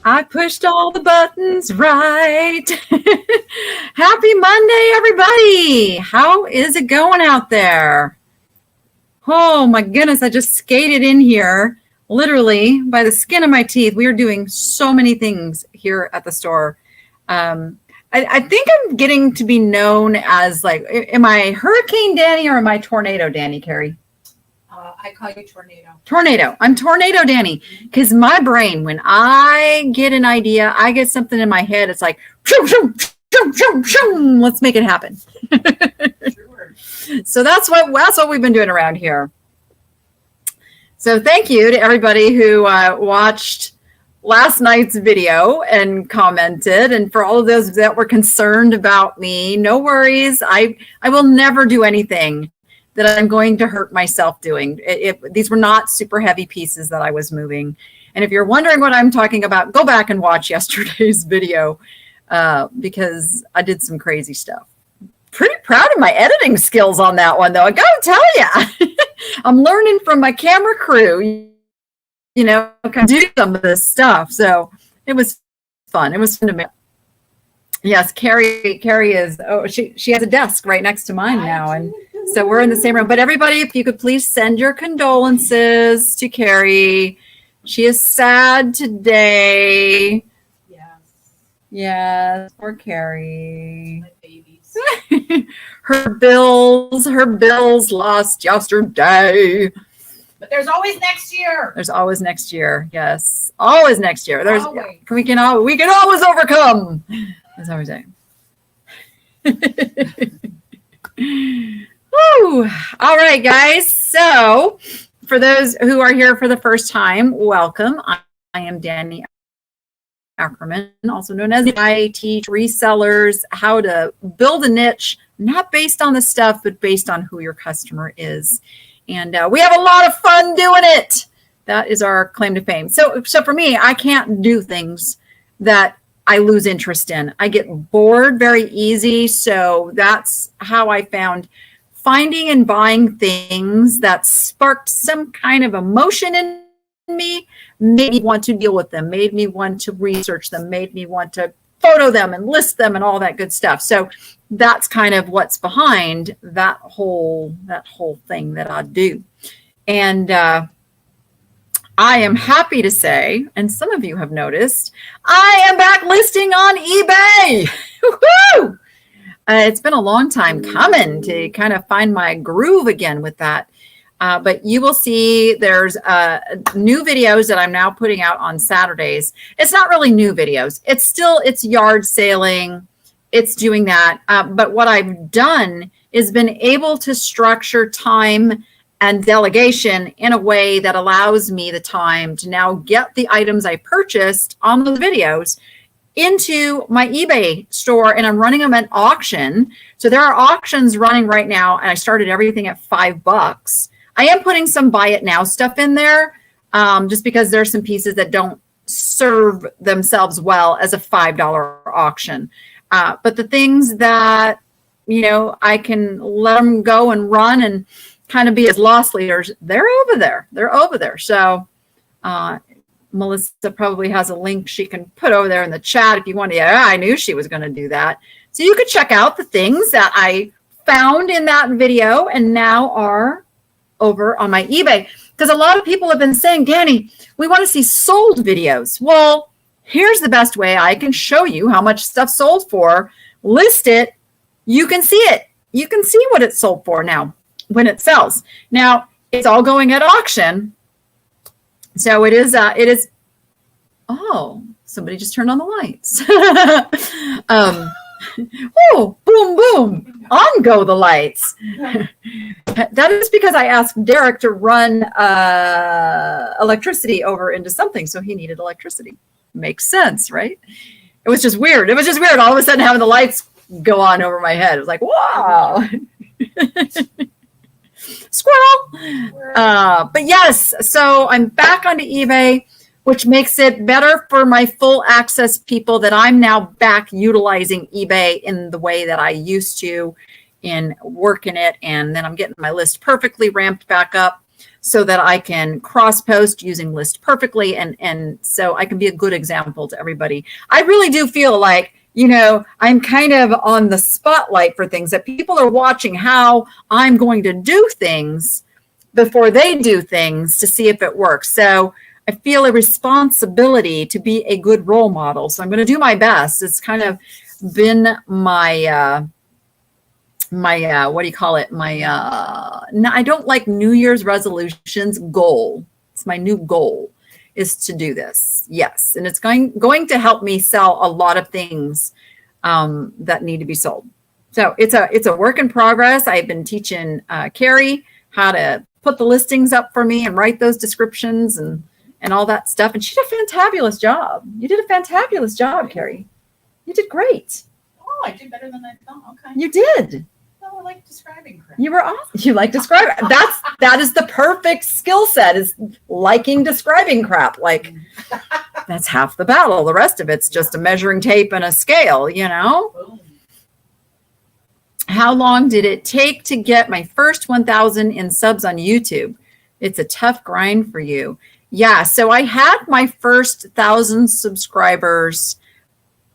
I pushed all the buttons right. Happy Monday, everybody. How is it going out there? Oh my goodness, I just skated in here, literally by the skin of my teeth. We are doing so many things here at the store. I think I'm getting to be known as like, am I Hurricane Danny or am I Tornado Danny, Carrie? I call you Tornado. Tornado. I'm Tornado Danny because my brain, when I get an idea, I get something in my head. It's like, shoo, shoo, shoo, shoo, shoo, let's make it happen. Sure. So that's what we've been doing around here. So thank you to everybody who watched last night's video and commented, and for all of those that were concerned about me, no worries. I will never do anything that I'm going to hurt myself doing. These were not super heavy pieces that I was moving. And if you're wondering what I'm talking about, go back and watch yesterday's video because I did some crazy stuff. Pretty proud of my editing skills on that one, though. I gotta tell you, I'm learning from my camera crew, you know, can do some of this stuff. So it was fun. It was fun to make. Yes, Carrie is, she has a desk right next to mine now. And so we're in the same room. But everybody, if you could please send your condolences to Carrie. She is sad today. Yes, poor Carrie. My babies. Her bills lost yesterday. But there's always next year. There's always next year. Yes, always next year. Always. We can always overcome. That's how we say. Woo. All right, guys. So for those who are here for the first time, welcome. I am Danny Ackerman, also known as I teach resellers how to build a niche, not based on the stuff, but based on who your customer is. And we have a lot of fun doing it. That is our claim to fame. So for me, I can't do things that I lose interest in. I get bored very easy. So that's how I found finding and buying things that sparked some kind of emotion in me, made me want to deal with them, made me want to research them, made me want to photo them and list them and all that good stuff. So that's kind of what's behind that whole thing that I do. And I am happy to say, and some of you have noticed, I am back listing on eBay. Woo-hoo! It's been a long time coming to kind of find my groove again with that. But you will see there's new videos that I'm now putting out on Saturdays. It's not really new videos. It's yard sailing. It's doing that. But what I've done is been able to structure time and delegation in a way that allows me the time to now get the items I purchased on the videos into my eBay store, and I'm running them at auction. So there are auctions running right now, and I started everything at $5. I am putting some buy it now stuff in there just because there's some pieces that don't serve themselves well as a $5 auction. But the things that, you know, I can let them go and run and kind of be as loss leaders, they're over there. They're over there. So Melissa probably has a link she can put over there in the chat if you want to. Yeah, I knew she was going to do that. So you could check out the things that I found in that video and now are over on my eBay. Because a lot of people have been saying, Danny, we want to see sold videos. Well, here's the best way I can show you how much stuff sold for. List it. You can see it. You can see what it's sold for now when it sells. Now, it's all going at auction. So it is, oh, somebody just turned on the lights. Oh, boom, boom, on go the lights. That is because I asked Derek to run electricity over into something, so he needed electricity. Makes sense, right? It was just weird. All of a sudden having the lights go on over my head. It was like, wow. Squirrel. But yes, so I'm back onto eBay, which makes it better for my full access people that I'm now back utilizing eBay in the way that I used to in working it. And then I'm getting my list perfectly ramped back up. so that I can cross post using list perfectly. And so I can be a good example to everybody. I really do feel like, I'm kind of on the spotlight for things, that people are watching how I'm going to do things before they do things to see if it works. So I feel a responsibility to be a good role model. So I'm going to do my best. It's kind of been my, what do you call it? No, I don't like New Year's resolutions goal. It's my new goal is to do this. Yes. And it's going to help me sell a lot of things that need to be sold. So it's a work in progress. I've been teaching Carrie how to put the listings up for me and write those descriptions and all that stuff. And she did a fantabulous job. You did a fantabulous job, Carrie. You did great. Oh, I did better than I thought. Okay. You did. Oh, I like describing crap. You were awesome. You like describe. That is the perfect skill set, is liking describing crap. Like, that's half the battle. The rest of it's just a measuring tape and a scale, Boom. How long did it take to get my first 1,000 in subs on YouTube? It's a tough grind for you. Yeah, so I had my first 1,000 subscribers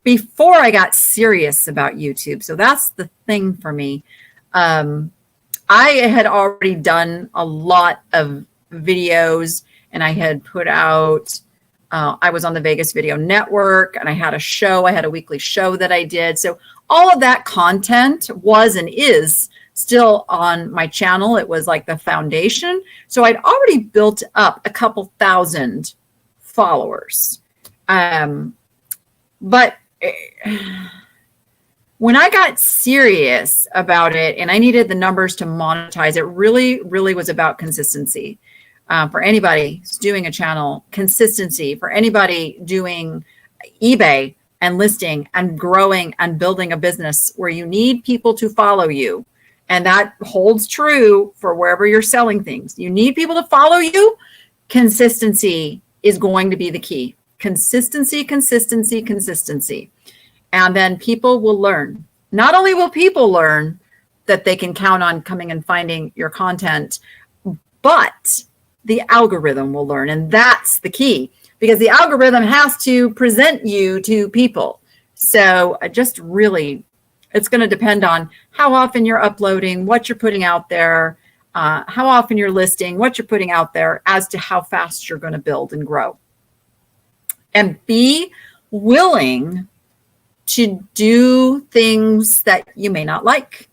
before I got serious about YouTube. So that's the thing for me. I had already done a lot of videos, and I had put out, I was on the Vegas Video Network, and I had a show. I had a weekly show that I did. So all of that content was and is still on my channel. It was like the foundation. So I'd already built up a couple thousand followers. But when I got serious about it and I needed the numbers to monetize, it really, really was about consistency. For anybody who's doing a channel, consistency. For anybody doing eBay and listing and growing and building a business where you need people to follow you. And that holds true for wherever you're selling things. You need people to follow you. Consistency is going to be the key. Consistency, consistency, consistency. And then people will learn. Not only will people learn that they can count on coming and finding your content, but the algorithm will learn. And that's the key, because the algorithm has to present you to people. So just really, it's going to depend on how often you're uploading, what you're putting out there, how often you're listing, what you're putting out there, as to how fast you're going to build and grow. And be willing to do things that you may not like.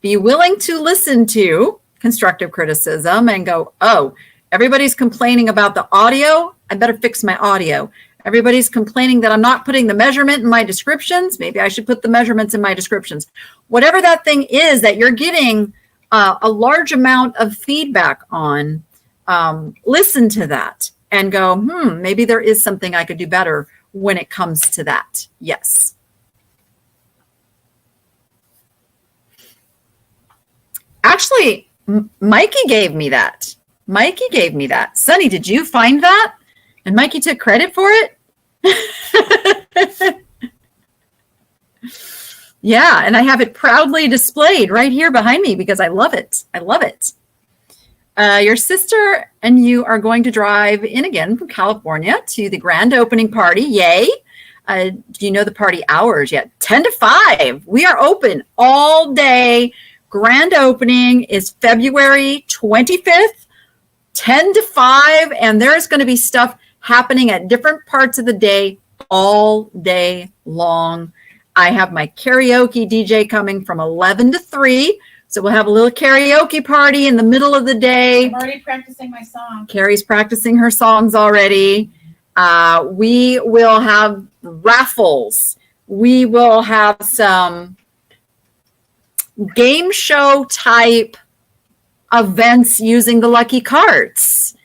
Be willing to listen to constructive criticism and go, oh, everybody's complaining about the audio. I better fix my audio. Everybody's complaining that I'm not putting the measurement in my descriptions. Maybe I should put the measurements in my descriptions. Whatever that thing is that you're getting a large amount of feedback on, listen to that and go, maybe there is something I could do better when it comes to that. Yes. Actually, Mikey gave me that. Mikey gave me that. Sonny, did you find that? And Mikey took credit for it? Yeah, and I have it proudly displayed right here behind me because I love it. I love it. Your sister and you are going to drive in again from California to the grand opening party. Yay. Do you know the party hours yet? 10 to 5. We are open all day. Grand opening is February 25th, 10 to 5. And there's going to be stuff happening at different parts of the day all day long. I have my karaoke DJ coming from 11 to 3. So we'll have a little karaoke party in the middle of the day. I'm already practicing my song. Carrie's practicing her songs already. We will have raffles. We will have some game show type events using the lucky carts.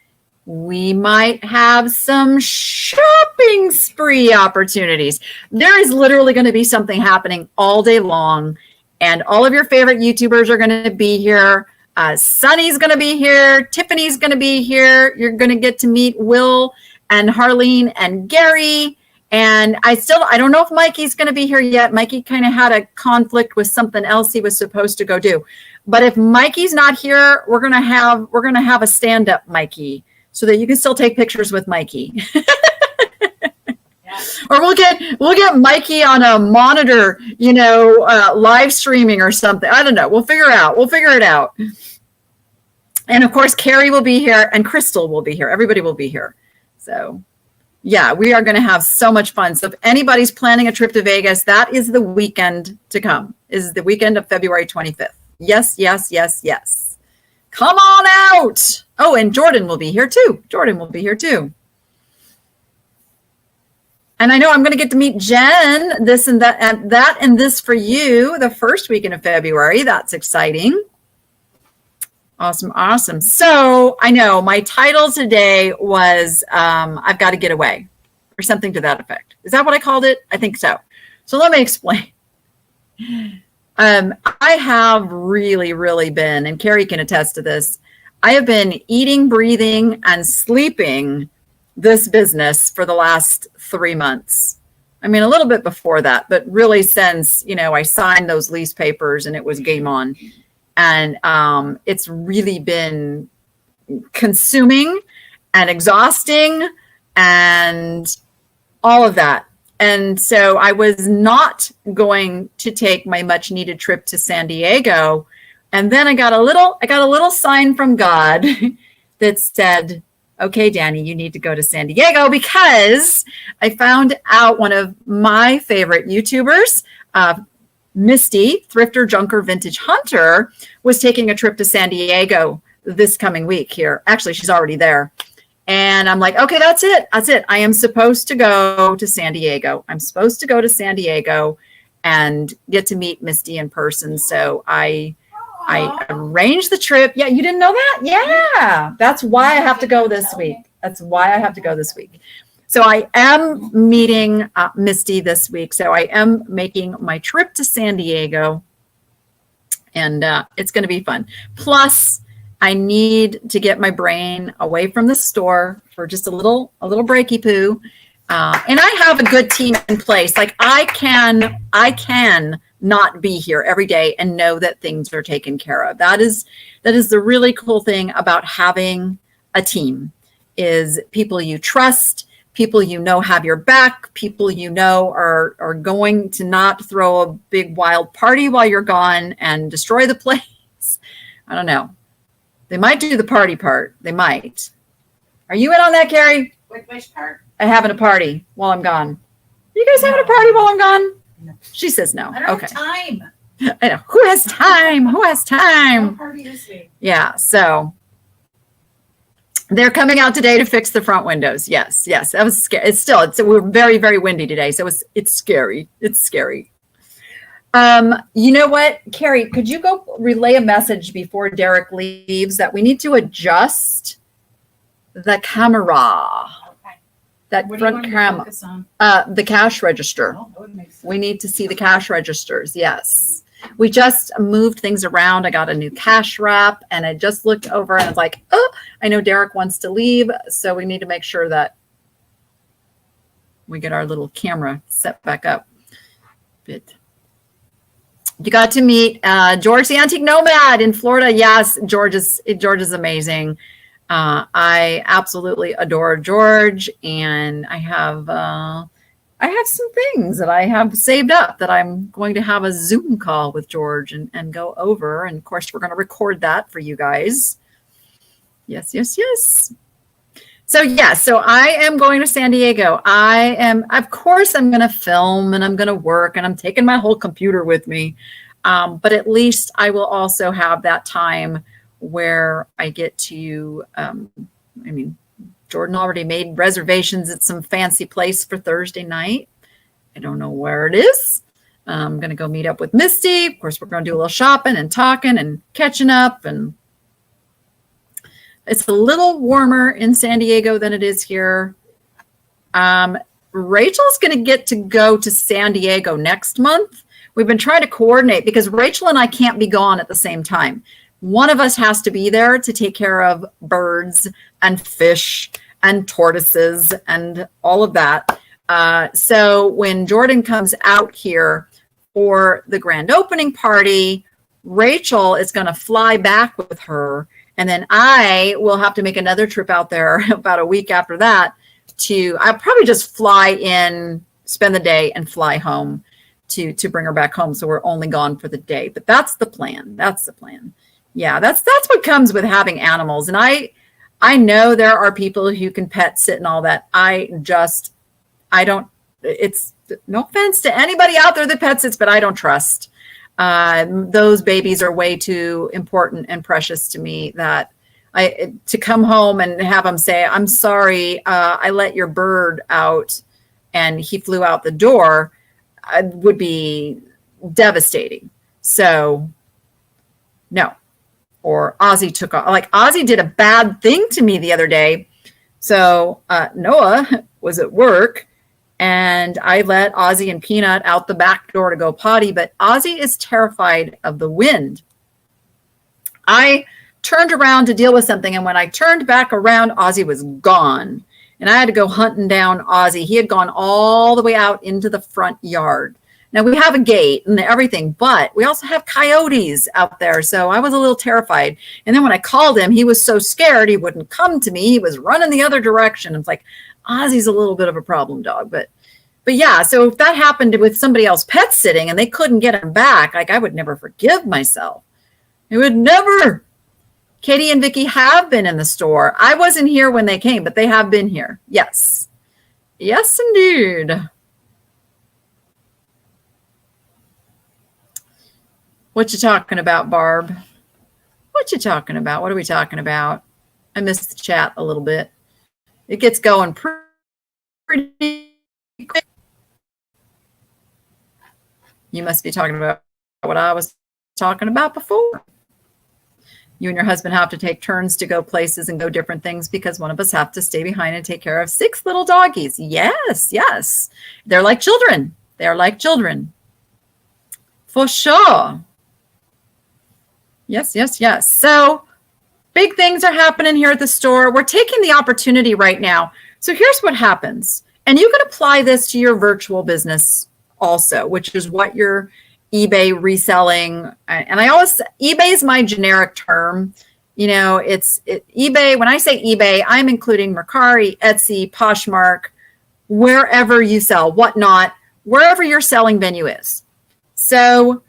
We might have some shopping spree opportunities. There is literally going to be something happening all day long. And all of your favorite YouTubers are going to be here. Sunny's going to be here. Tiffany's going to be here. You're going to get to meet Will and Harleen and Gary. And I don't know if Mikey's going to be here yet. Mikey kind of had a conflict with something else he was supposed to go do. But if Mikey's not here, we're gonna have a stand-up Mikey so that you can still take pictures with Mikey. Or we'll get Mikey on a monitor, live streaming or something. I don't know. We'll figure it out. And of course, Carrie will be here and Crystal will be here. Everybody will be here. So yeah, we are going to have so much fun. So if anybody's planning a trip to Vegas, that is the weekend to come. Is the weekend of February 25th. Yes, yes, yes, yes. Come on out. Oh, and Jordan will be here too. And I know I'm going to get to meet Jen, this and that and this for you the first weekend of February. That's exciting. Awesome. So I know my title today was I've got to get away or something to that effect. Is that what I called it? I think so. So let me explain. I have really, really been, and Carrie can attest to this, I have been eating, breathing, and sleeping this business for the last 3 months. I mean, a little bit before that, but really since, I signed those lease papers and it was game on. And it's really been consuming and exhausting and all of that. And so I was not going to take my much needed trip to San Diego. And then I got a little sign from God that said, okay, Danny, you need to go to San Diego, because I found out one of my favorite YouTubers, Misty, Thrifter, Junker, Vintage Hunter, was taking a trip to San Diego this coming week here. Actually, she's already there. And I'm like, okay, that's it. I am supposed to go to San Diego. And get to meet Misty in person. So I arranged the trip. Yeah, you didn't know that? Yeah. That's why I have to go this week. So I am meeting Misty this week. So I am making my trip to San Diego, and it's going to be fun. Plus, I need to get my brain away from the store for just a little breaky poo. And I have a good team in place. Like I can not be here every day and know that things are taken care of. That is the really cool thing about having a team, is people you trust, people have your back, people are going to not throw a big wild party while you're gone and destroy the place. I don't know. They might do the party part. They might. Are you in on that, Carrie? Which part? Having a party while I'm gone. Are you guys having a party while I'm gone? No. She says no. I don't have time. I know. Who has time? No party this week. Yeah. So they're coming out today to fix the front windows. Yes. That was scary. We're very, very windy today. So it's scary. You know what, Carrie, could you go relay a message before Derek leaves that we need to adjust the camera? Okay. That What front do you want me to camera, focus on? the cash register. Oh, that would make sense. We need to see the cash registers. Yes. We just moved things around. I got a new cash wrap and I just looked over and I was like, oh, I know Derek wants to leave. So we need to make sure that we get our little camera set back up. But you got to meet George the Antique Nomad in Florida. Yes, George is amazing. I absolutely adore George, and I have some things that I have saved up that I'm going to have a Zoom call with George and go over. And of course, we're going to record that for you guys. Yes. So I am going to San Diego. Of course, I'm going to film and I'm going to work, and I'm taking my whole computer with me. But at least I will also have that time where I get to, Jordan already made reservations at some fancy place for Thursday night. I don't know where it is. I'm going to go meet up with Misty. Of course, we're going to do a little shopping and talking and catching up. And it's a little warmer in San Diego than it is here. Rachel's going to get to go to San Diego next month. We've been trying to coordinate because Rachel and I can't be gone at the same time. One of us has to be there to take care of birds and fish and tortoises and all of that. So when Jordan comes out here for the grand opening party, Rachel is going to fly back with her. And then I will have to make another trip out there about a week after that I'll probably just fly in, spend the day and fly home to bring her back home. So we're only gone for the day, but that's the plan. That's the plan. Yeah. That's what comes with having animals. And I know there are people who can pet sit and all that. I don't, it's no offense to anybody out there that pet sits, but I don't trust. Those babies are way too important and precious to me that to come home and have them say, I'm sorry, I let your bird out and he flew out the door, would be devastating. So no. Or Ozzy took off. Like Ozzy did a bad thing to me the other day. So Noah was at work and I let Ozzy and Peanut out the back door to go potty, but Ozzy is terrified of the wind. I turned around to deal with something, and when I turned back around, Ozzy was gone. And I had to go hunting down Ozzy. He had gone all the way out into the front yard. Now, we have a gate and everything, but we also have coyotes out there. So I was a little terrified. And then when I called him, he was so scared he wouldn't come to me. He was running the other direction. It's like, Ozzy's a little bit of a problem dog. But yeah, so if that happened with somebody else pet sitting and they couldn't get him back, like I would never forgive myself. I would never. Katie and Vicky have been in the store. I wasn't here when they came, but they have been here. Yes. Yes, indeed. What you talking about, Barb? What you talking about? What are we talking about? I missed the chat a little bit. It gets going pretty quick. You must be talking about what I was talking about before. You and your husband have to take turns to go places and go different things because one of us have to stay behind and take care of 6 little doggies. Yes, yes. They're like children. They're like children. For sure. Yes, yes, yes. So big things are happening here at the store. We're taking the opportunity right now. So here's what happens. And you can apply this to your virtual business also, which is what you're eBay reselling. And eBay is my generic term. You know, eBay. When I say eBay, I'm including Mercari, Etsy, Poshmark, wherever you sell, whatnot, wherever your selling venue is. So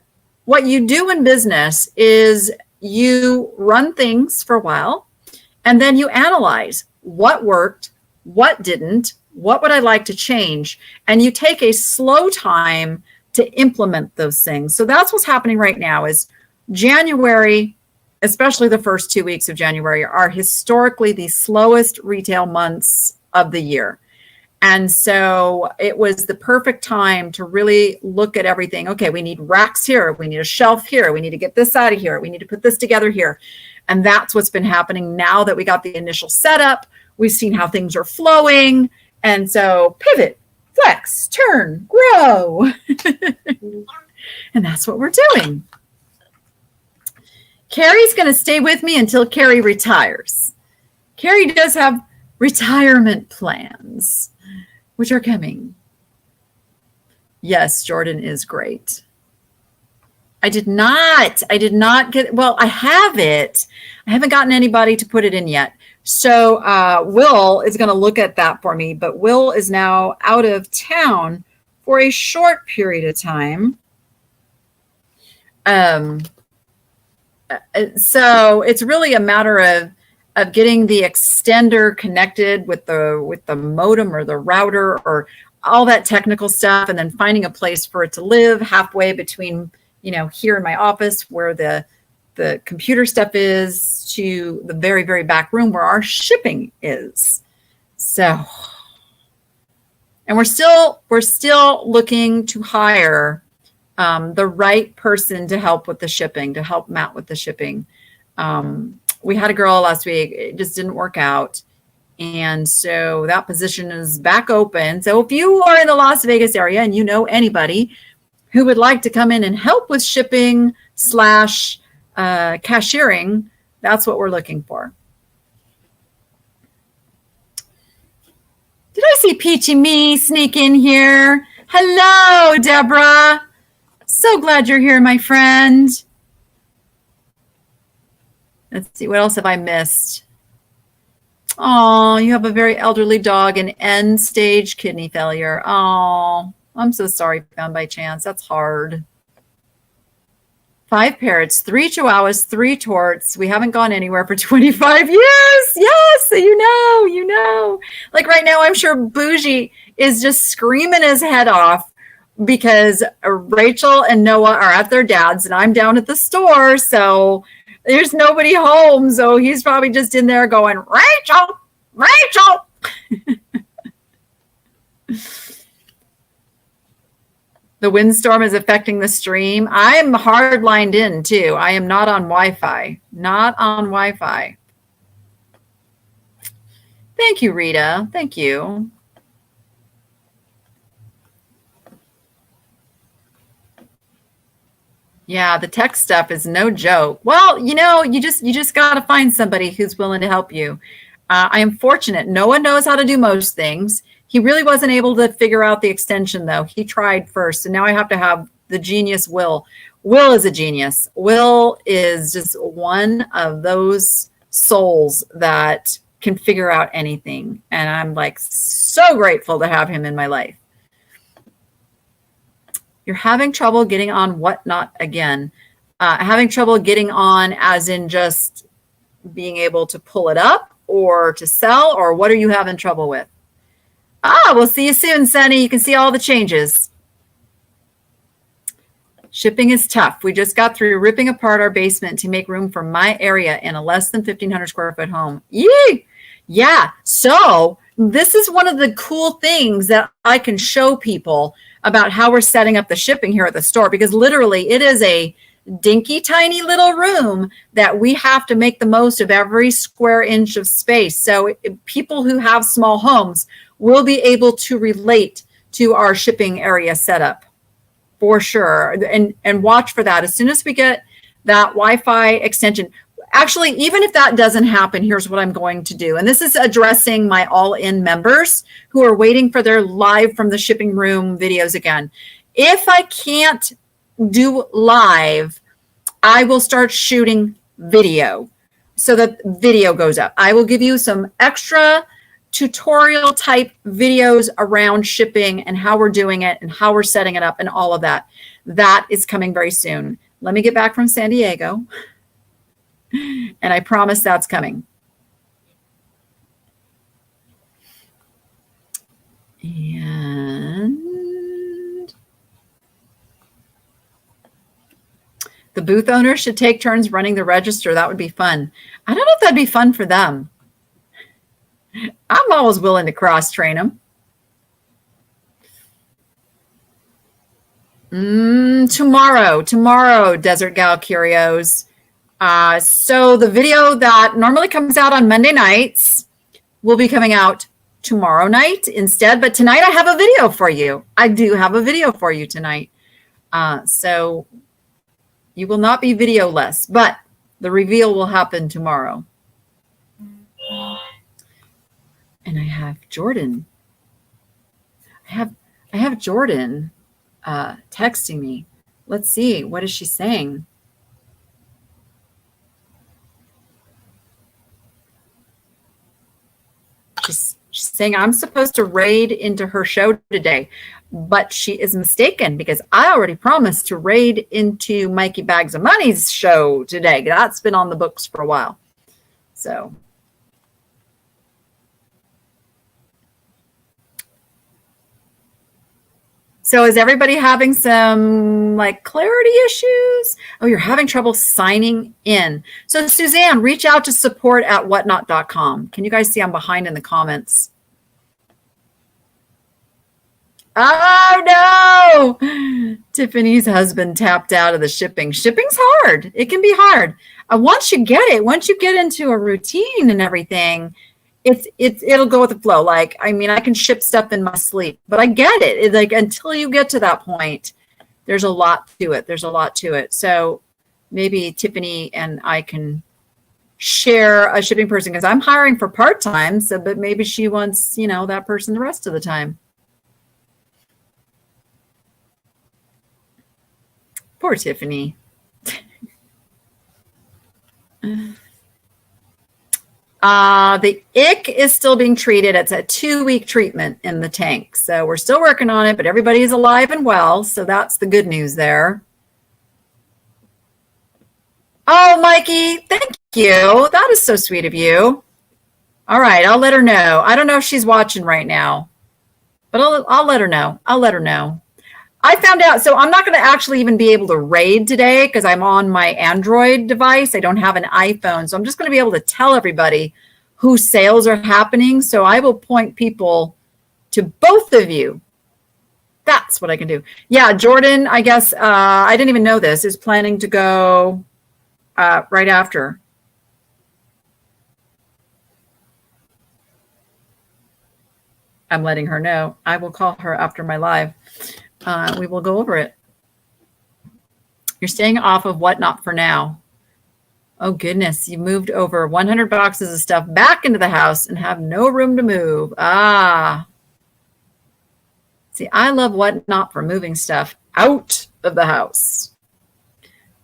what you do in business is you run things for a while, and then you analyze what worked, what didn't, what would I like to change, and you take a slow time to implement those things. So that's what's happening right now is January, especially the first 2 weeks of January, are historically the slowest retail months of the year. And so it was the perfect time to really look at everything. Okay, we need racks here. We need a shelf here. We need to get this out of here. We need to put this together here. And that's what's been happening now that we got the initial setup. We've seen how things are flowing. And so pivot, flex, turn, grow. And that's what we're doing. Carrie's going to stay with me until Carrie retires. Carrie does have retirement plans, which are coming. Yes, Jordan is great. I did not get, well, I have it. I haven't gotten anybody to put it in yet. So Will is going to look at that for me, but Will is now out of town for a short period of time. So it's really a matter of getting the extender connected with the modem or the router or all that technical stuff, and then finding a place for it to live halfway between, you know, here in my office where the computer stuff is to the very, very back room where our shipping is. So, and we're still looking to hire the right person to help with the shipping, to help Matt with the shipping. We had a girl last week, it just didn't work out. And so that position is back open. So if you are in the Las Vegas area and you know anybody who would like to come in and help with shipping / cashiering, that's what we're looking for. Did I see Peachy Me sneak in here? Hello, Deborah. So glad you're here, my friend. Let's see, what else have I missed? Oh, you have a very elderly dog and end-stage kidney failure. Oh, I'm so sorry, found by chance. That's hard. 5 parrots, 3 chihuahuas, 3 torts. We haven't gone anywhere for 25 years. Yes, you know. Like right now, I'm sure Bougie is just screaming his head off because Rachel and Noah are at their dad's and I'm down at the store. So there's nobody home. So he's probably just in there going, Rachel, Rachel. The windstorm is affecting the stream. I'm hard lined in too. I am not on Wi-Fi. Not on Wi-Fi. Thank you, Rita. Thank you. Yeah, the tech stuff is no joke. Well, you know, you just got to find somebody who's willing to help you. I am fortunate. Noah knows how to do most things. He really wasn't able to figure out the extension, though. He tried first, and now I have to have the genius Will. Will is a genius. Will is just one of those souls that can figure out anything, and I'm like so grateful to have him in my life. You're having trouble getting on Whatnot again. Having trouble getting on as in just being able to pull it up or to sell, or what are you having trouble with? We'll see you soon, Sunny. You can see all the changes. Shipping is tough. We just got through ripping apart our basement to make room for my area in a less than 1,500 square foot home. Yee! Yeah. So this is one of the cool things that I can show people about how we're setting up the shipping here at the store, because literally it is a dinky tiny little room that we have to make the most of every square inch of space. So people who have small homes will be able to relate to our shipping area setup for sure. And watch for that. As soon as we get that Wi-Fi extension, actually, even if that doesn't happen, here's what I'm going to do. And this is addressing my all-in members who are waiting for their live from the shipping room videos again. If I can't do live, I will start shooting video so that video goes up. I will give you some extra tutorial type videos around shipping and how we're doing it and how we're setting it up and all of that. That is coming very soon. Let me get back from San Diego. And I promise that's coming. And the booth owners should take turns running the register. That would be fun. I don't know if that'd be fun for them. I'm always willing to cross train them. Tomorrow, Desert Gal Curios. So the video that normally comes out on Monday nights will be coming out tomorrow night instead. But tonight I have a video for you. I do have a video for you tonight. So you will not be video-less, but the reveal will happen tomorrow. And I have Jordan. I have Jordan texting me. Let's see. What is she saying? She's saying I'm supposed to raid into her show today, but she is mistaken because I already promised to raid into Mikey Bags of Money's show today. That's been on the books for a while. So is everybody having some like clarity issues? Oh, you're having trouble signing in. So Suzanne, reach out to support@whatnot.com. Can you guys see I'm behind in the comments? Oh no! Tiffany's husband tapped out of the shipping. Shipping's hard. It can be hard. Once you get into a routine and everything, it'll go with the flow. Like, I mean, I can ship stuff in my sleep, but I get it. It's like until you get to that point, there's a lot to it. So maybe Tiffany and I can share a shipping person because I'm hiring for part-time. So, but maybe she wants, that person the rest of the time. Poor Tiffany. The ick is still being treated. It's a 2-week treatment in the tank. So we're still working on it, but everybody's alive and well. So that's the good news there. Oh, Mikey, thank you. That is so sweet of you. All right, I'll let her know. I don't know if she's watching right now, but I'll let her know. I'll let her know. I found out, so I'm not going to actually even be able to raid today because I'm on my Android device. I don't have an iPhone, so I'm just going to be able to tell everybody whose sales are happening. So I will point people to both of you. That's what I can do. Yeah, Jordan, I guess, I didn't even know this, is planning to go right after. I'm letting her know. I will call her after my live. We will go over it. You're staying off of Whatnot for now. Oh, goodness. You moved over 100 boxes of stuff back into the house and have no room to move. Ah. See, I love Whatnot for moving stuff out of the house.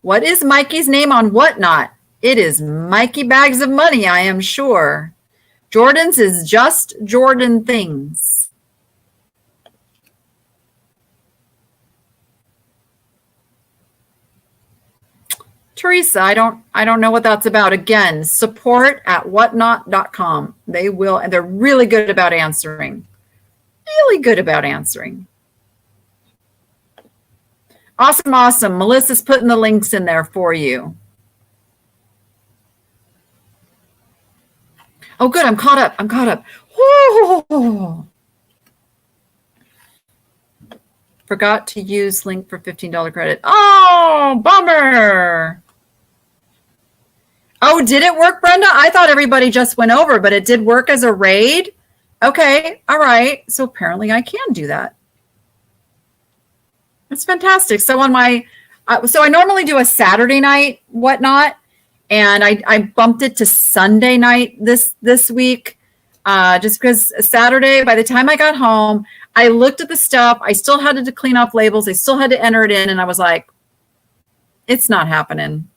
What is Mikey's name on Whatnot? It is Mikey Bags of Money, I am sure. Jordan's is just Jordan Things. Teresa, I don't know what that's about. Again, support@whatnot.com. They will, and they're really good about answering. Really good about answering. Awesome, awesome. Melissa's putting the links in there for you. Oh, good. I'm caught up. I'm caught up. Whoa. Forgot to use link for $15 credit. Oh, bummer. Oh, did it work, Brenda? I thought everybody just went over, but it did work as a raid. Okay. All right. So apparently I can do that. That's fantastic. So on my, so I normally do a Saturday night Whatnot, and I bumped it to Sunday night this week, just because Saturday, by the time I got home, I looked at the stuff. I still had to clean off labels. I still had to enter it in, and I was like, it's not happening.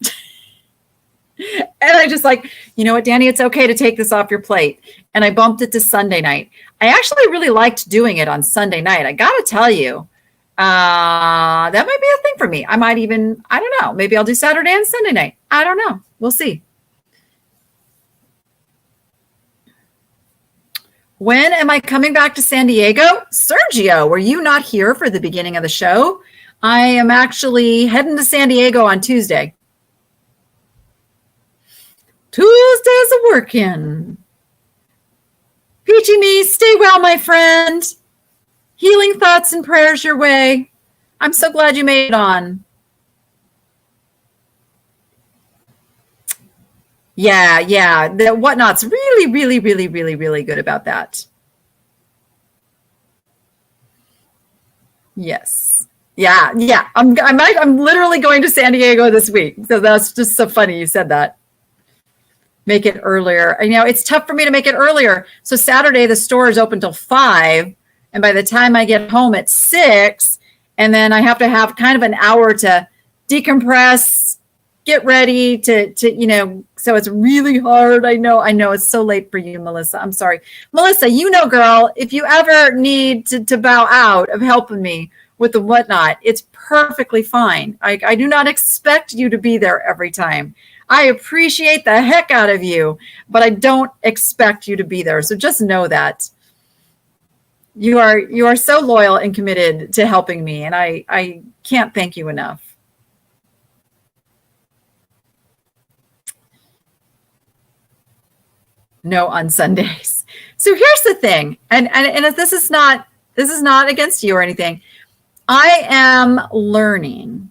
And I just like, you know what, Danny, it's okay to take this off your plate. And I bumped it to Sunday night. I actually really liked doing it on Sunday night. I got to tell you, that might be a thing for me. I might even, I don't know, maybe I'll do Saturday and Sunday night. I don't know. We'll see. When am I coming back to San Diego? Sergio, were you not here for the beginning of the show? I am actually heading to San Diego on Tuesday. Tuesdays are working. Peachy me, stay well, my friend. Healing thoughts and prayers your way. I'm so glad you made it on. Yeah. The Whatnot's really good about that. Yes. Yeah. I'm literally going to San Diego this week. So that's just so funny you said that. Make it earlier. You know, it's tough for me to make it earlier. So Saturday, the store is open till 5. And by the time I get home at 6, and then I have to have kind of an hour to decompress, get ready to you know, so it's really hard. I know it's so late for you, Melissa. I'm sorry. Melissa, you know, girl, if you ever need to bow out of helping me with the Whatnot, it's perfectly fine. I do not expect you to be there every time. I appreciate the heck out of you, but I don't expect you to be there. So just know that you are so loyal and committed to helping me, and I can't thank you enough. No, on Sundays. So here's the thing, and this is not against you or anything. I am learning.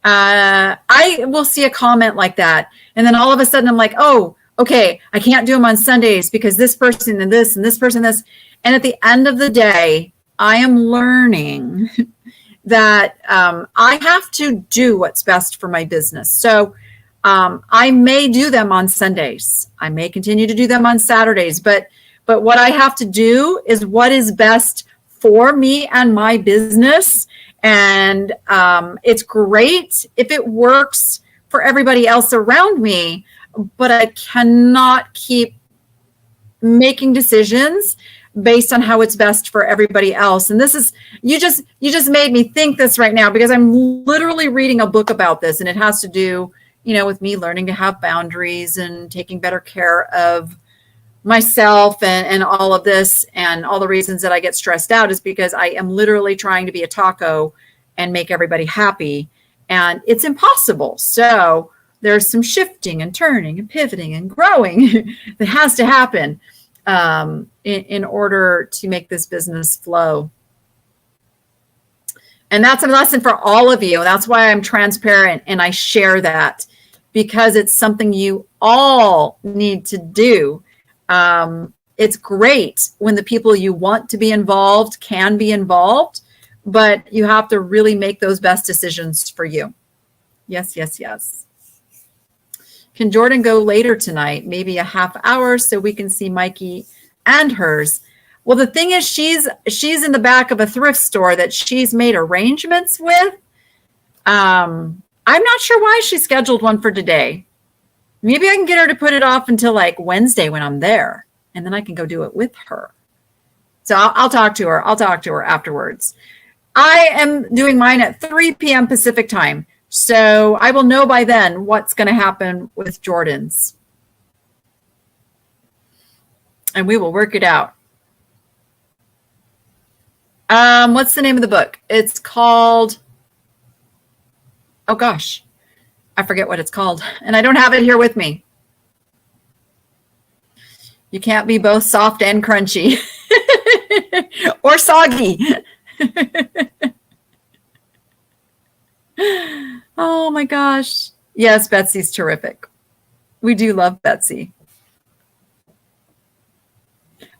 I will see a comment like that, and then all of a sudden I'm like, oh, okay, I can't do them on Sundays because this person and this and this person this. And at the end of the day, I am learning that I have to do what's best for my business. So I may do them on Sundays. I may continue to do them on Saturdays, but what I have to do is what is best for me and my business. And it's great if it works for everybody else around me, but I cannot keep making decisions based on how it's best for everybody else. And this is, you just made me think this right now, because I'm literally reading a book about this, and it has to do, with me learning to have boundaries and taking better care of myself and all of this. And all the reasons that I get stressed out is because I am literally trying to be a taco and make everybody happy. And it's impossible. So there's some shifting and turning and pivoting and growing that has to happen in order to make this business flow. And that's a lesson for all of you. That's why I'm transparent and I share that, because it's something you all need to do. It's great when the people you want to be involved can be involved, but you have to really make those best decisions for you. Yes, yes, yes. Can Jordan go later tonight? Maybe a half hour so we can see Mikey and hers. Well, the thing is, she's in the back of a thrift store that she's made arrangements with. I'm not sure why she scheduled one for today. Maybe I can get her to put it off until like Wednesday when I'm there, and then I can go do it with her. So I'll talk to her. I'll talk to her afterwards. I am doing mine at 3 p.m. Pacific time. So I will know by then what's going to happen with Jordan's. And we will work it out. What's the name of the book? It's called, oh gosh, I forget what it's called. And I don't have it here with me. You can't be both soft and crunchy or soggy. Oh my gosh. Yes, Betsy's terrific. We do love Betsy.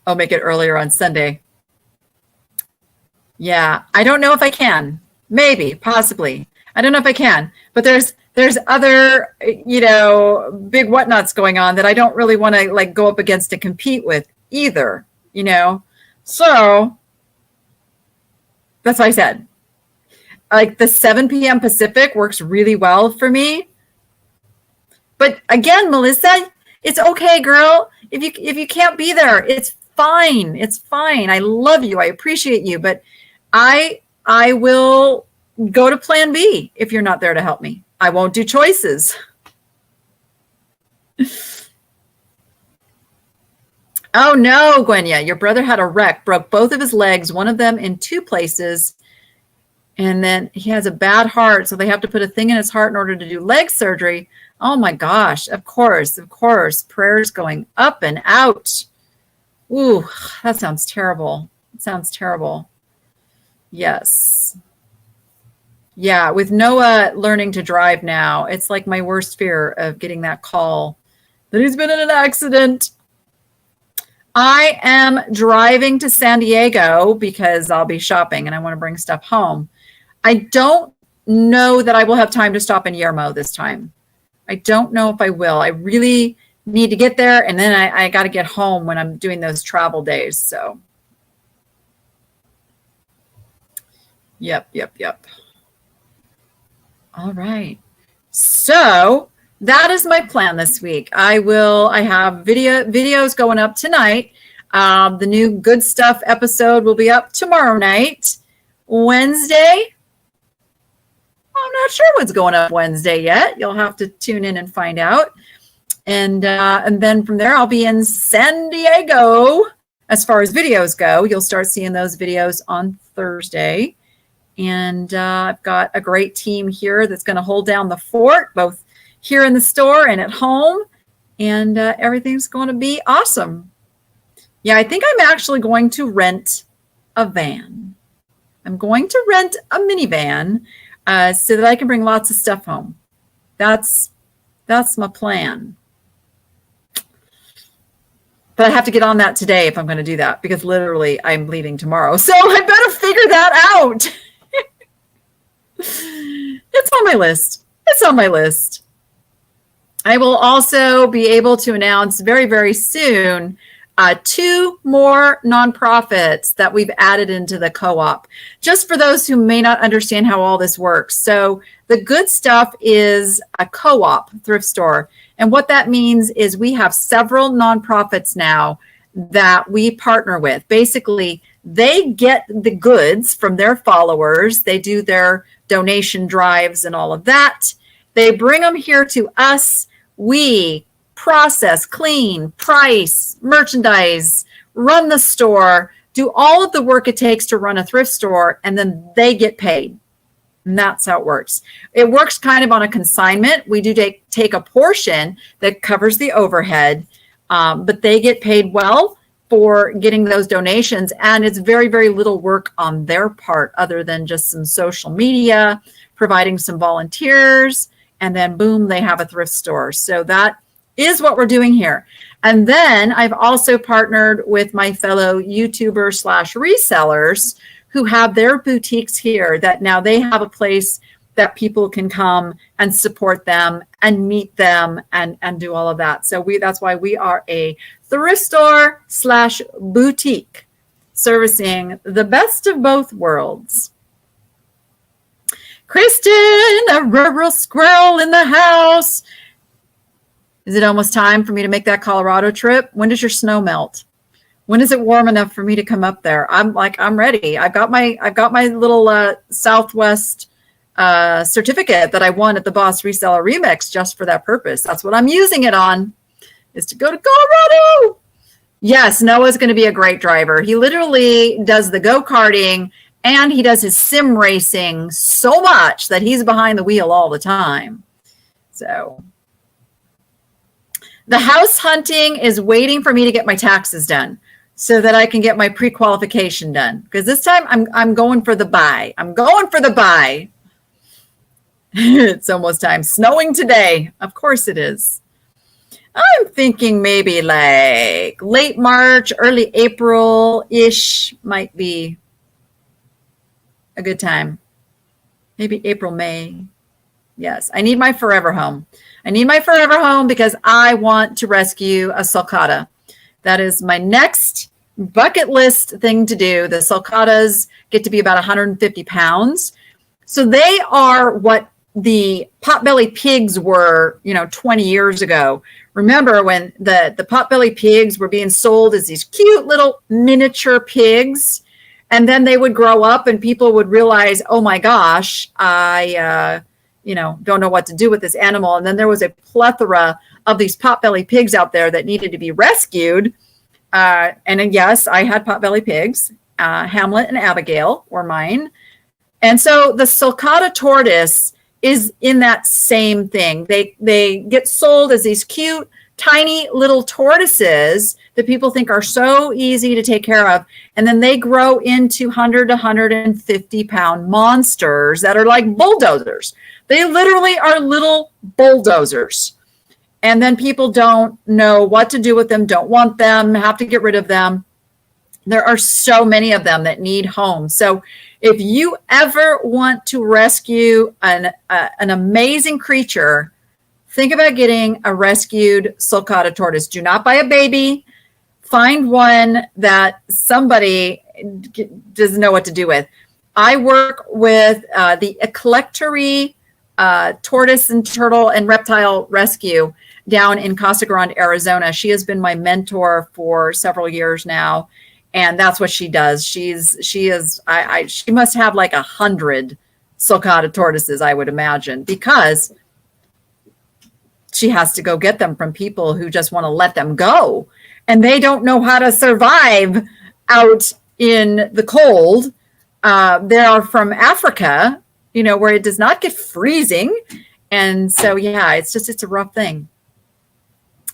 Oh, make it earlier on Sunday. Yeah, I don't know if I can. Maybe, possibly. I don't know if I can. But there's other, big whatnots going on that I don't really want to like go up against to compete with either, So that's what I said. Like the 7 p.m. Pacific works really well for me. But again, Melissa, it's okay, girl. If you can't be there, it's fine. It's fine. I love you. I appreciate you. But I will go to plan B if you're not there to help me. I won't do choices. Oh no, Gwenya, your brother had a wreck, broke both of his legs, one of them in 2 places. And then he has a bad heart, so they have to put a thing in his heart in order to do leg surgery. Oh my gosh, of course. Prayers going up and out. Ooh, that sounds terrible. It sounds terrible. Yes. Yeah, with Noah learning to drive now, it's like my worst fear of getting that call that he's been in an accident. I am driving to San Diego because I'll be shopping and I want to bring stuff home. I don't know that I will have time to stop in Yermo this time. I don't know if I will. I really need to get there, and then I got to get home when I'm doing those travel days. So, yep. All right. So that is my plan this week. I have videos going up tonight. The new Good Stuff episode will be up tomorrow night. Wednesday, I'm not sure what's going up Wednesday yet. You'll have to tune in and find out. And then from there, I'll be in San Diego. As far as videos go, you'll start seeing those videos on Thursday. And I've got a great team here that's going to hold down the fort, both here in the store and at home. And everything's going to be awesome. Yeah, I think I'm actually going to rent a van. I'm going to rent a minivan so that I can bring lots of stuff home. That's my plan. But I have to get on that today if I'm going to do that, because literally I'm leaving tomorrow. So I better figure that out. It's on my list. It's on my list. I will also be able to announce very, very soon 2 more nonprofits that we've added into the co-op, just for those who may not understand how all this works. So the Good Stuff is a co-op thrift store. And what that means is we have several nonprofits now that we partner with. Basically, they get the goods from their followers. They do their donation drives and all of that. They bring them here to us. We process, clean, price, merchandise, run the store, do all of the work it takes to run a thrift store, and then they get paid. And that's how it works. It works kind of on a consignment. We do take a portion that covers the overhead, but they get paid well for getting those donations. And it's very, very little work on their part other than just some social media, providing some volunteers, and then boom, they have a thrift store. So that is what we're doing here. And then I've also partnered with my fellow YouTubers / resellers who have their boutiques here, that now they have a place that people can come and support them and meet them and do all of that. So that's why we are a thrift store / boutique servicing the best of both worlds. Kristen, a rural squirrel in the house. Is it almost time for me to make that Colorado trip? When does your snow melt? When is it warm enough for me to come up there? I'm ready. I've got my little Southwest certificate that I won at the Boss Reseller Remix just for that purpose. That's what I'm using it on, is to go to Colorado. Yes, Noah's going to be a great driver. He literally does the go-karting and he does his sim racing so much that he's behind the wheel all the time. So the house hunting is waiting for me to get my taxes done so that I can get my pre-qualification done. Because this time I'm going for the buy. I'm going for the buy. It's almost time. Snowing today. Of course it is. I'm thinking maybe like late March, early April-ish might be a good time. Maybe April, May. Yes, I need my forever home. I need my forever home because I want to rescue a sulcata. That is my next bucket list thing to do. The sulcatas get to be about 150 pounds. So they are what the potbelly pigs were, 20 years ago. Remember when the potbelly pigs were being sold as these cute little miniature pigs, and then they would grow up and people would realize, oh my gosh, I don't know what to do with this animal. And then there was a plethora of these potbelly pigs out there that needed to be rescued. And then, yes, I had potbelly pigs. Hamlet and Abigail were mine. And so the sulcata tortoise is in that same thing. They get sold as these cute, tiny little tortoises that people think are so easy to take care of. And then they grow into 100 to 150 pound monsters that are like bulldozers. They literally are little bulldozers. And then people don't know what to do with them, don't want them, have to get rid of them. There are so many of them that need homes. So if you ever want to rescue an amazing creature, think about getting a rescued sulcata tortoise. Do not buy a baby. Find one that somebody doesn't know what to do with. I work with the Eclectory tortoise and turtle and reptile rescue down in Casa Grande, Arizona. She has been my mentor for several years now. And that's what she does. She must have like 100 sulcata tortoises, I would imagine, because she has to go get them from people who just want to let them go. And they don't know how to survive out in the cold. They are from Africa, where it does not get freezing. And so, yeah, it's a rough thing.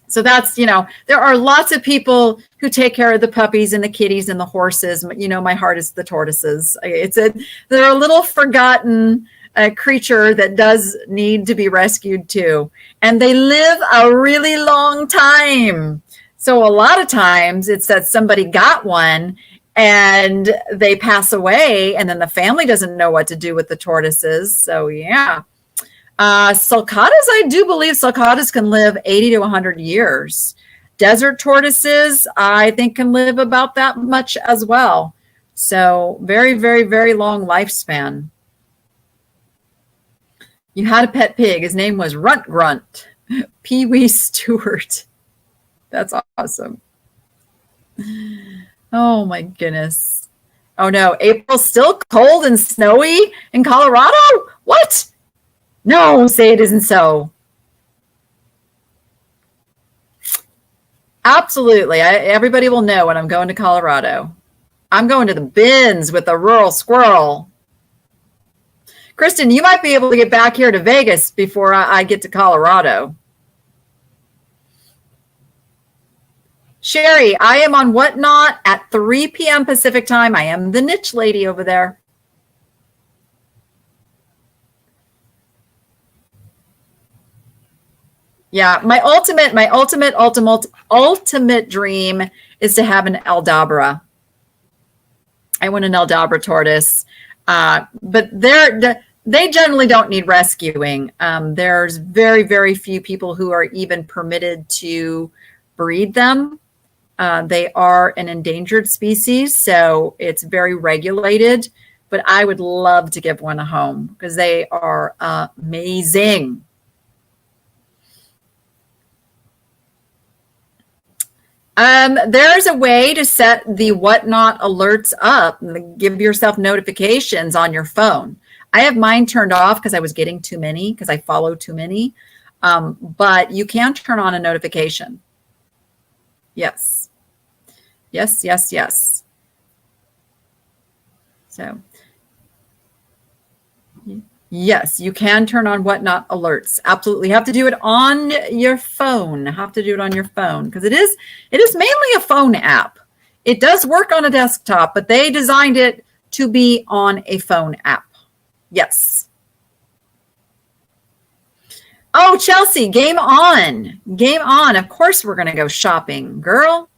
So that's, there are lots of people who take care of the puppies and the kitties and the horses. My heart is the tortoises. They're a little forgotten creature that does need to be rescued too. And they live a really long time. So a lot of times it's that somebody got one and they pass away and then the family doesn't know what to do with the tortoises. So yeah. Sulcatas, I do believe sulcatas can live 80 to 100 years. Desert tortoises, I think, can live about that much as well. So very, very, very long lifespan. You had a pet pig. His name was Runt Grunt. Pee Wee Stewart. That's awesome. Oh my goodness. Oh no, April's still cold and snowy in Colorado? What? No, say it isn't so. Absolutely. Everybody will know when I'm going to Colorado. I'm going to the bins with a rural squirrel. Kristen, you might be able to get back here to Vegas before I get to Colorado. Sherry, I am on Whatnot at 3 p.m. Pacific time. I am the niche lady over there. Yeah, my ultimate dream is to have an Aldabra. I want an Aldabra tortoise, but they generally don't need rescuing. There's very, very few people who are even permitted to breed them. They are an endangered species, so it's very regulated. But I would love to give one a home because they are amazing. There's a way to set the Whatnot alerts up and give yourself notifications on your phone. I have mine turned off because I was getting too many because I follow too many. But you can turn on a notification. Yes. Yes, yes, yes. So, yes, you can turn on Whatnot alerts. Absolutely. You have to do it on your phone. Have to do it on your phone because it is mainly a phone app. It does work on a desktop, but they designed it to be on a phone app. Yes. Oh, Chelsea, game on. Game on. Of course we're going to go shopping, girl.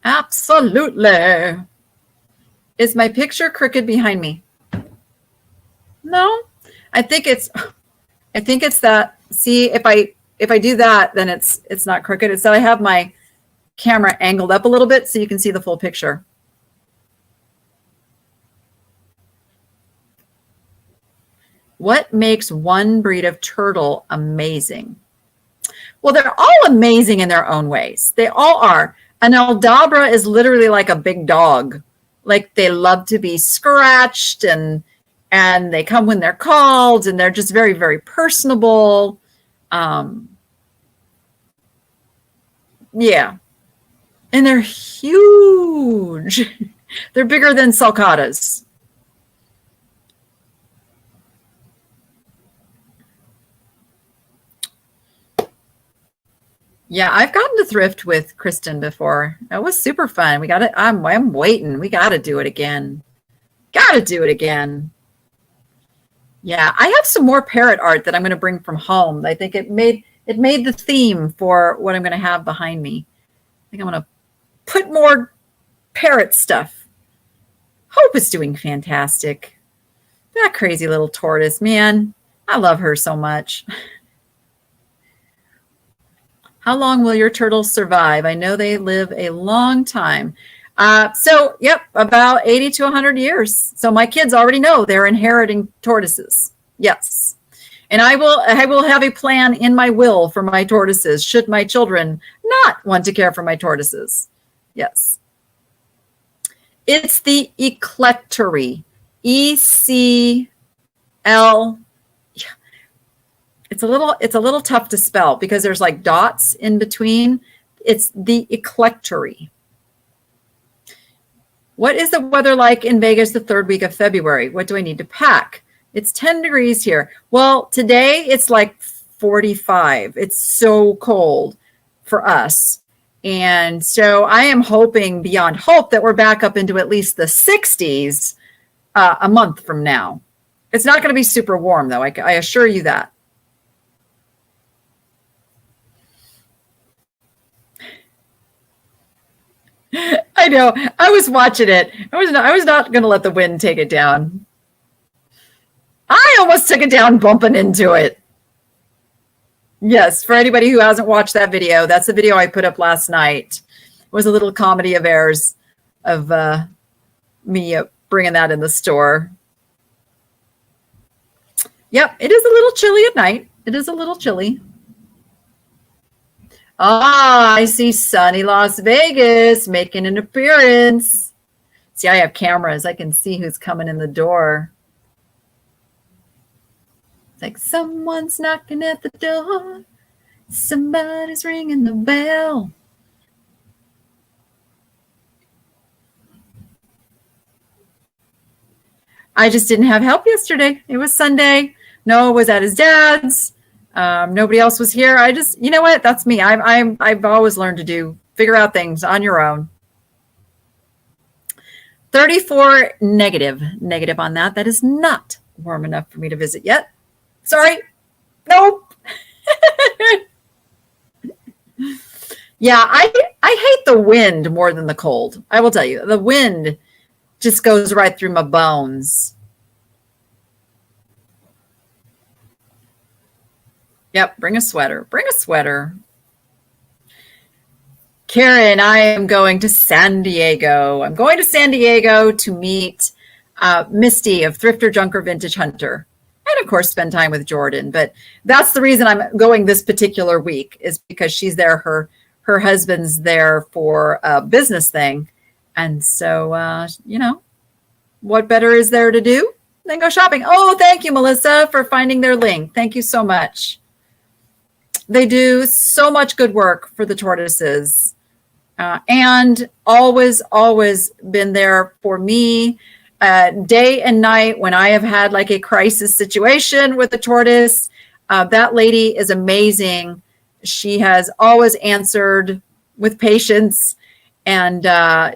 Absolutely. Is my picture crooked behind me? No, I think it's that. See, if I do that, then it's not crooked. It's that I have my camera angled up a little bit so you can see the full picture. What makes one breed of turtle amazing? Well, they're all amazing in their own ways. They all are. An Aldabra is literally like a big dog. Like they love to be scratched and they come when they're called and they're just very, very personable. Yeah. And they're huge. They're bigger than sulcatas. Yeah, I've gotten to thrift with Kristen before. It was super fun. We got it. I'm waiting. We got to do it again. Got to do it again. Yeah, I have some more parrot art that I'm going to bring from home. I think it made the theme for what I'm going to have behind me. I think I'm going to put more parrot stuff. Hope is doing fantastic. That crazy little tortoise, man. I love her so much. How long will your turtles survive? I know they live a long time. Yep, about 80 to 100 years. So my kids already know they're inheriting tortoises. Yes. And I will have a plan in my will for my tortoises should my children not want to care for my tortoises. Yes. It's the eclectory. E-C-L. It's a little tough to spell because there's like dots in between. It's the eclectory. What is the weather like in Vegas the third week of February? What do I need to pack? It's 10 degrees here. Well, today it's like 45. It's so cold for us. And so I am hoping beyond hope that we're back up into at least the 60s a month from now. It's not going to be super warm, though. I assure you that. I know. I was watching it. I was not going to let the wind take it down. I almost took it down bumping into it. Yes, for anybody who hasn't watched that video, that's the video I put up last night. It was a little comedy of errors of me bringing that in the store. Yep, it is a little chilly at night. It is a little chilly. I see sunny Las Vegas making an appearance. See, I have cameras. I can see who's coming in the door. It's like someone's knocking at the door. Somebody's ringing the bell. I just didn't have help yesterday. It was Sunday. Noah was at his dad's. Nobody else was here. I just, you know what? That's me. I've always learned to figure out things on your own. 34 negative on that. That is not warm enough for me to visit yet. Sorry. Nope. Yeah, I hate the wind more than the cold. I will tell you, the wind just goes right through my bones. Yep, bring a sweater. Bring a sweater. Karen, I am going to San Diego. I'm going to San Diego to meet Misty of Thrifter, Junker, Vintage Hunter. And of course, spend time with Jordan. But that's the reason I'm going this particular week, is because she's there. Her husband's there for a business thing. And so, what better is there to do than go shopping? Oh, thank you, Melissa, for finding their link. Thank you so much. They do so much good work for the tortoises, and always been there for me day and night when I have had like a crisis situation with the tortoise. That lady is amazing. She has always answered with patience, and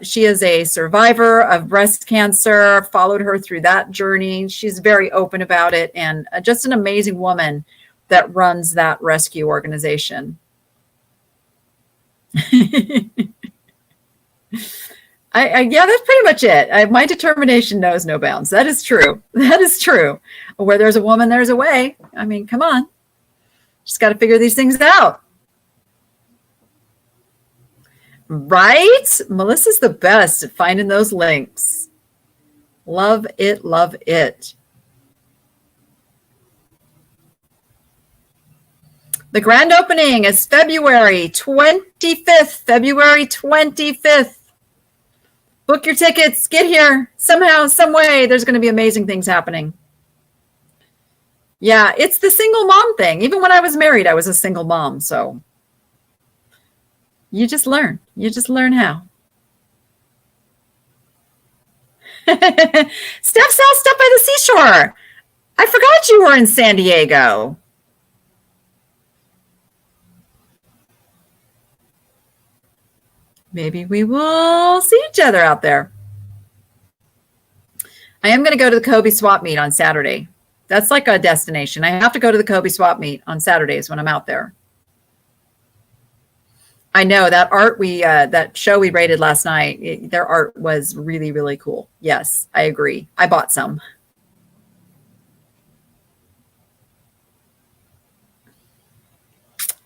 she is a survivor of breast cancer. Followed her through that journey. She's very open about it, and just an amazing woman that runs that rescue organization. Yeah, that's pretty much it. My determination knows no bounds. That is true. That is true. Where there's a woman, there's a way. I mean, come on. Just got to figure these things out. Right? Melissa's the best at finding those links. Love it, love it. The grand opening is February 25th. February 25th. Book your tickets. Get here somehow, some way. There's going to be amazing things happening. Yeah, it's the single mom thing. Even when I was married, I was a single mom. So you just learn. You just learn how. Steph sells stuff by the seashore. I forgot you were in San Diego. Maybe we will see each other out there. I am going to go to the Kobe swap meet on Saturday. That's like a destination. I have to go to the Kobe swap meet on Saturdays when I'm out there. I know that art that show we rated last night, their art was really, really cool. Yes, I agree. I bought some.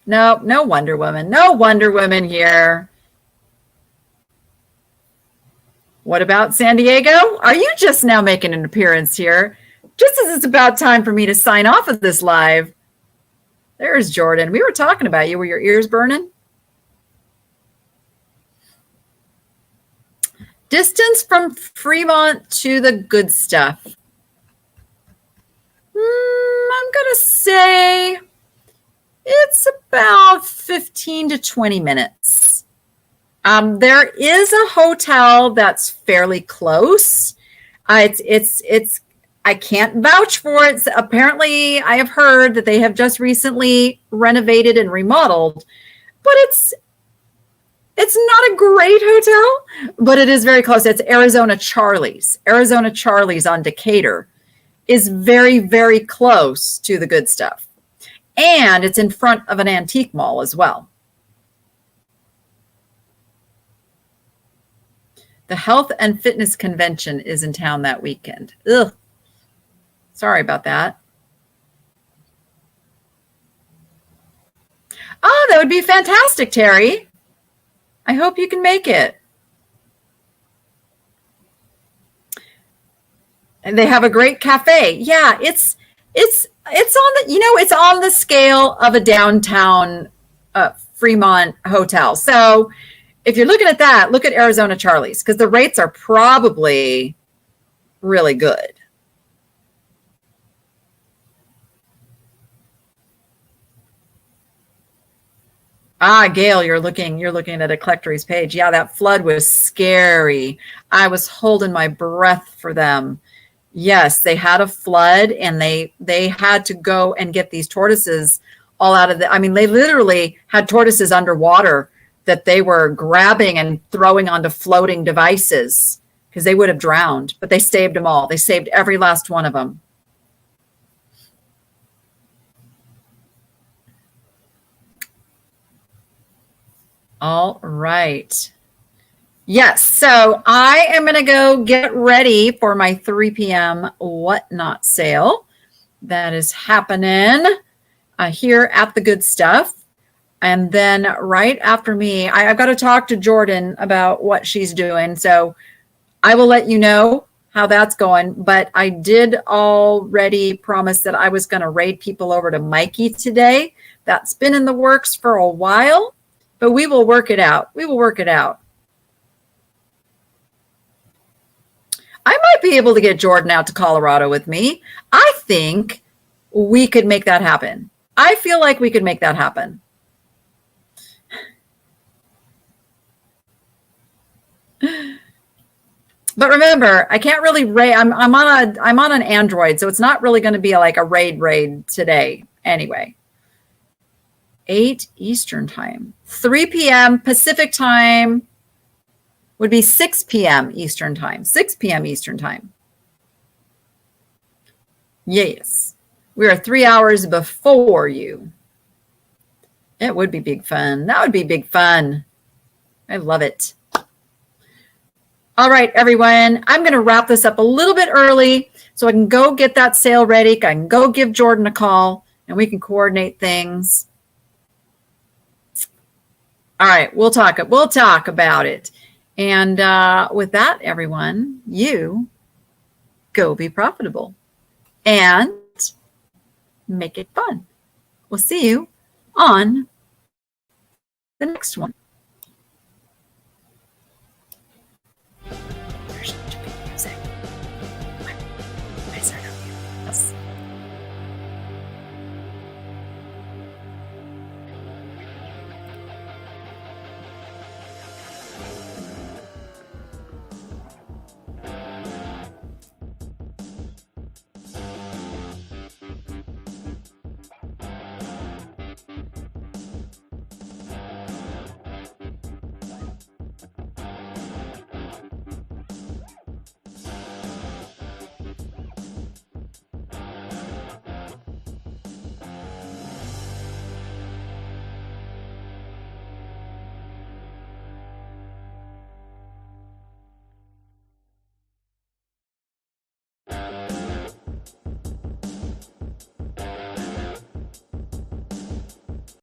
No Wonder Woman. No Wonder Woman here. What about San Diego? Are you just now making an appearance here? Just as it's about time for me to sign off of this live. There's Jordan. We were talking about you. Were your ears burning? Distance from Fremont to the good stuff. I'm going to say it's about 15 to 20 minutes. There is a hotel that's fairly close. It's I can't vouch for it. Apparently, I have heard that they have just recently renovated and remodeled, but it's not a great hotel, but it is very close. It's Arizona Charlie's. Arizona Charlie's on Decatur is very, very close to the good stuff. And it's in front of an antique mall as well. The Health and Fitness Convention is in town that weekend. Ugh. Sorry about that. Oh, that would be fantastic, Terry. I hope you can make it. And they have a great cafe. Yeah, it's on the, it's on the scale of a downtown Fremont hotel. So if you're looking at that, look at Arizona Charlie's because the rates are probably really good. Ah, Gail, you're looking at a collector's page. Yeah, that flood was scary. I was holding my breath for them. Yes, they had a flood and they had to go and get these tortoises all out of I mean, they literally had tortoises underwater that they were grabbing and throwing onto floating devices because they would have drowned, but they saved them all. They saved every last one of them. All right. Yes, so I am going to go get ready for my 3 p.m. Whatnot sale that is happening here at the Good Stuff. And then right after me, I've got to talk to Jordan about what she's doing. So I will let you know how that's going. But I did already promise that I was going to raid people over to Mikey today. That's been in the works for a while. But we will work it out. We will work it out. I might be able to get Jordan out to Colorado with me. I think we could make that happen. I feel like we could make that happen. But remember, I can't really raid. I'm on an Android, so it's not really going to be like a raid today. Anyway. 8 Eastern time, 3 p.m. Pacific time would be 6 p.m. Eastern time, 6 p.m. Eastern time. Yes, we are 3 hours before you. It would be big fun. That would be big fun. I love it. All right, everyone, I'm going to wrap this up a little bit early so I can go get that sale ready. I can go give Jordan a call and we can coordinate things. All right, we'll talk about it. And with that, everyone, you go be profitable and make it fun. We'll see you on the next one.